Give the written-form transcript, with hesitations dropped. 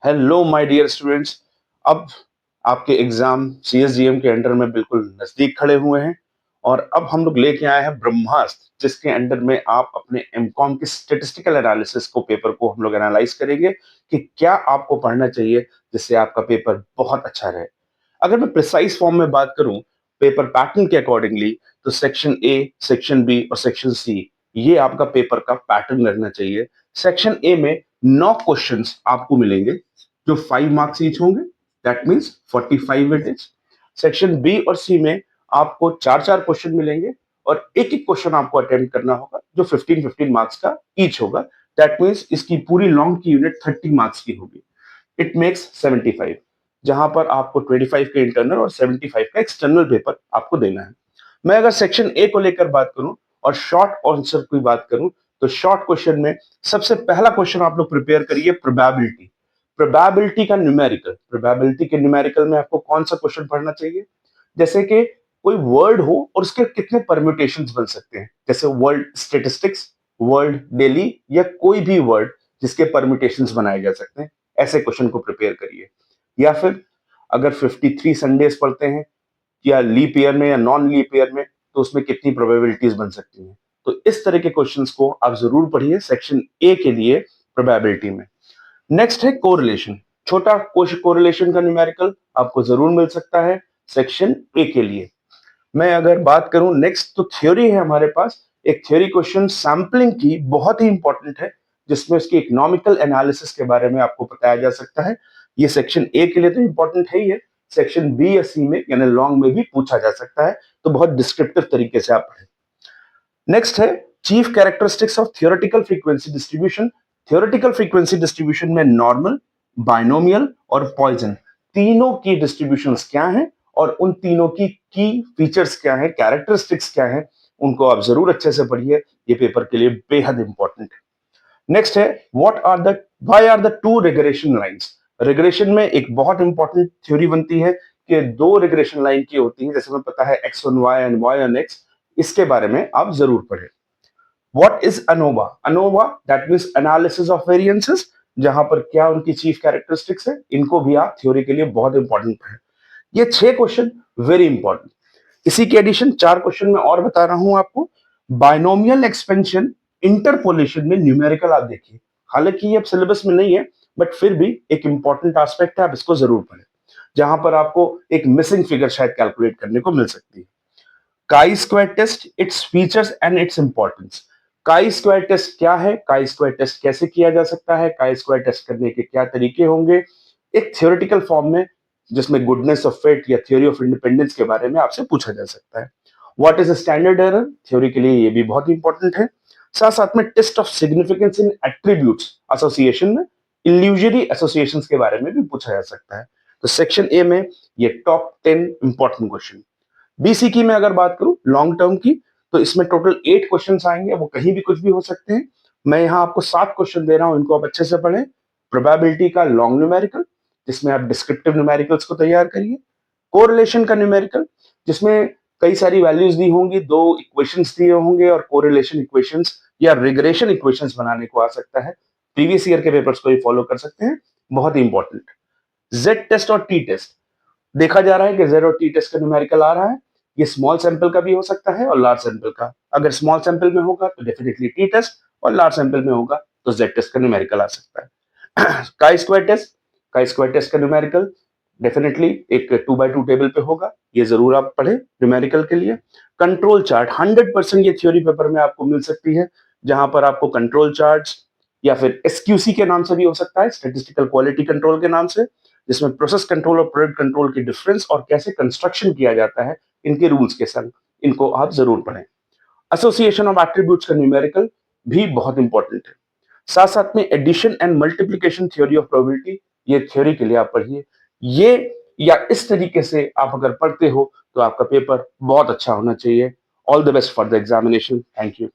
Hello my dear students. अब आपके exam सीएसजीएम के अंडर में बिल्कुल नजदीक खड़े हुए हैं और अब हम लोग लेके आए हैं ब्रह्मास्त्र, जिसके अंडर में आप अपने एमकॉम की स्टैटिस्टिकल एनालिसिस को पेपर को हम लोग एनालाइज करेंगे कि क्या आपको पढ़ना चाहिए जिससे आपका पेपर बहुत अच्छा रहे। अगर मैं प्रिसाइज फॉर्म में बात करूं पेपर पैटर्न के अकॉर्डिंगली, तो सेक्शन ए, सेक्शन बी और सेक्शन सी ये आपका पेपर का पैटर्न रहना चाहिए। सेक्शन ए में 9 क्वेश्चंस आपको मिलेंगे जो 5 मार्क्स ईच होंगे, that means 45 weightage. Section B और सी में आपको चार चार क्वेश्चन मिलेंगे और एक एक क्वेश्चन आपको अटेम्प्ट करना होगा जो 15-15 मार्क्स का ईच होगा, दैट मींस इसकी पूरी लॉन्ग की यूनिट 30 मार्क्स की होगी। इट मेक्स 75, जहां पर आपको 25 का इंटरनल और 75 का एक्सटर्नल पेपर आपको देना है। मैं अगर सेक्शन ए को लेकर बात करूं और शॉर्ट आंसर की बात करूं, तो शॉर्ट क्वेश्चन में सबसे पहला क्वेश्चन आप लोग प्रिपेयर करिए प्रोबेबिलिटी। प्रोबेबिलिटी का न्यूमेरिकल, प्रोबेबिलिटी के न्यूमेरिकल में आपको कौन सा क्वेश्चन पढ़ना चाहिए? जैसे कि कोई वर्ड हो और उसके कितने परम्यूटेशंस बन सकते हैं, जैसे वर्ल्ड स्टेटिस्टिक्स, वर्ल्ड डेली या कोई भी वर्ड जिसके परम्यूटेशंस बनाए जा सकते हैं, ऐसे क्वेश्चन को प्रिपेयर करिए। या फिर अगर 53 संडेज पढ़ते हैं या लीप ईयर में या नॉन लीप ईयर में, तो उसमें कितनी प्रोबेबिलिटीज बन सकती हैं। तो इस तरह के क्वेश्चंस को आप जरूर पढ़िए सेक्शन ए के लिए प्रोबेबिलिटी में। नेक्स्ट है कोरिलेशन। छोटा कोरिलेशन का न्यूमेरिकल आपको जरूर मिल सकता है सेक्शन ए के लिए। मैं अगर बात करूं नेक्स्ट, तो थ्योरी है हमारे पास। एक थ्योरी क्वेश्चन सैंपलिंग की बहुत ही इंपॉर्टेंट है, जिसमें उसकी इकोनॉमिकल एनालिसिस के बारे में आपको बताया जा सकता है। ये सेक्शन ए के लिए तो इंपॉर्टेंट है ही है, सेक्शन बी या सी में यानी लॉन्ग में भी पूछा जा सकता है, तो बहुत डिस्क्रिप्टिव तरीके से आप पढ़ें। नेक्स्ट है chief characteristics of theoretical frequency distribution. Theoretical frequency distribution में नॉर्मल, बाइनोमियल और पॉइजन तीनों की डिस्ट्रीब्यूशंस क्या हैं और उन तीनों की फीचर्स क्या हैं, कैरेक्टरिस्टिक्स क्या हैं, उनको आप जरूर अच्छे से पढ़िए। ये पेपर के लिए बेहद इंपॉर्टेंट है। नेक्स्ट है why are the two regression lines. Regression में एक बहुत इंपॉर्टेंट थ्योरी बनती है कि दो रिग्रेशन लाइन की होती है, जैसे हमें पता है X on Y and Y on X. इसके बारे में आप जरूर पढ़ें। What is ANOVA? ANOVA that means analysis of variances, जहां पर क्या उनकी चीफ कैरेक्टरिस्टिक्स है, इनको भी आप थ्योरी के लिए बहुत इंपॉर्टेंट है। ये 6 क्वेश्चन वेरी इंपॉर्टेंट। इसी के एडिशन 4 क्वेश्चन में और बता रहा हूं आपको। बाइनोमियल एक्सपेंशन इंटरपोलेशन में न्यूमेरिकल आप देखिए, हालांकि ये अब सिलेबस में नहीं है, बट फिर भी एक इंपॉर्टेंट एस्पेक्ट है, आप इसको जरूर पढ़ें, जहां पर आपको एक मिसिंग फिगर शायद कैलकुलेट करने को मिल सकती है। Chi square test, its features and its importance. Chi square test क्या है, काई स्क्वायर टेस्ट कैसे किया जा सकता है, काई स्क्वायर टेस्ट करने के क्या तरीके होंगे, एक थियोरेटिकल फॉर्म में, जिसमें गुडनेस ऑफ फिट या थ्योरी ऑफ इंडिपेंडेंस के बारे में आपसे पूछा जा सकता है। What is standard error, theory के लिए ये भी बहुत इंपॉर्टेंट है। साथ साथ में test of significance in attributes association में इल्यूजरी एसोसिएशंस के बारे में भी पूछा जा सकता है। तो सेक्शन ए में ये टॉप 10 इंपॉर्टेंट क्वेश्चन। बीसी की मैं अगर बात करूं लॉन्ग टर्म की, तो इसमें टोटल 8 क्वेश्चंस आएंगे, वो कहीं भी कुछ भी हो सकते हैं। मैं यहाँ आपको 7 क्वेश्चन दे रहा हूं, इनको आप अच्छे से पढ़ें। प्रोबेबिलिटी का लॉन्ग न्यूमेरिकल, जिसमें आप डिस्क्रिप्टिव न्यूमेरिकल्स को तैयार करिए। कोरिलेशन का न्यूमेरिकल, जिसमें कई सारी वैल्यूज दी होंगी, दो इक्वेशंस दिए होंगे और कोरिलेशन इक्वेशंस या रिग्रेशन इक्वेशंस बनाने को आ सकता है। प्रीवियस ईयर के पेपर्स को ही फॉलो कर सकते हैं, बहुत ही इंपॉर्टेंट। जेड टेस्ट और टी टेस्ट, देखा जा रहा है कि जेड और टी टेस्ट का न्यूमेरिकल आ रहा है। ये स्मॉल सैंपल का भी हो सकता है और लार्ज सैंपल का। अगर स्मॉल सैंपल में होगा तो डेफिनेटली टी टेस्ट, और लार्ज सैंपल में होगा तो जेड टेस्ट का न्यूमेरिकल आ सकता है। Chi square test, chi square test का न्यूमेरिकल डेफिनेटली एक 2x2 टेबल पे होगा, ये जरूर आप पढ़े न्यूमेरिकल के लिए। कंट्रोल चार्ट 100% ये थ्योरी पेपर में आपको मिल सकती है, जहां पर आपको कंट्रोल चार्ट्स या फिर एसक्यूसी के नाम से भी हो सकता है, स्टैटिस्टिकल क्वालिटी कंट्रोल के नाम से, जिसमें प्रोसेस कंट्रोल और प्रोडक्ट कंट्रोल की डिफरेंस और कैसे कंस्ट्रक्शन किया जाता है इनके रूल्स के संग, इनको आप जरूर पढ़ें। एसोसिएशन ऑफ एट्रीब्यूट्स का न्यूमेरिकल भी बहुत इंपॉर्टेंट है। साथ साथ में addition and multiplication theory of probability, ये थ्योरी के लिए आप पढ़िए। ये या इस तरीके से आप अगर पढ़ते हो तो आपका पेपर बहुत अच्छा होना चाहिए। All the best for the examination. Thank you.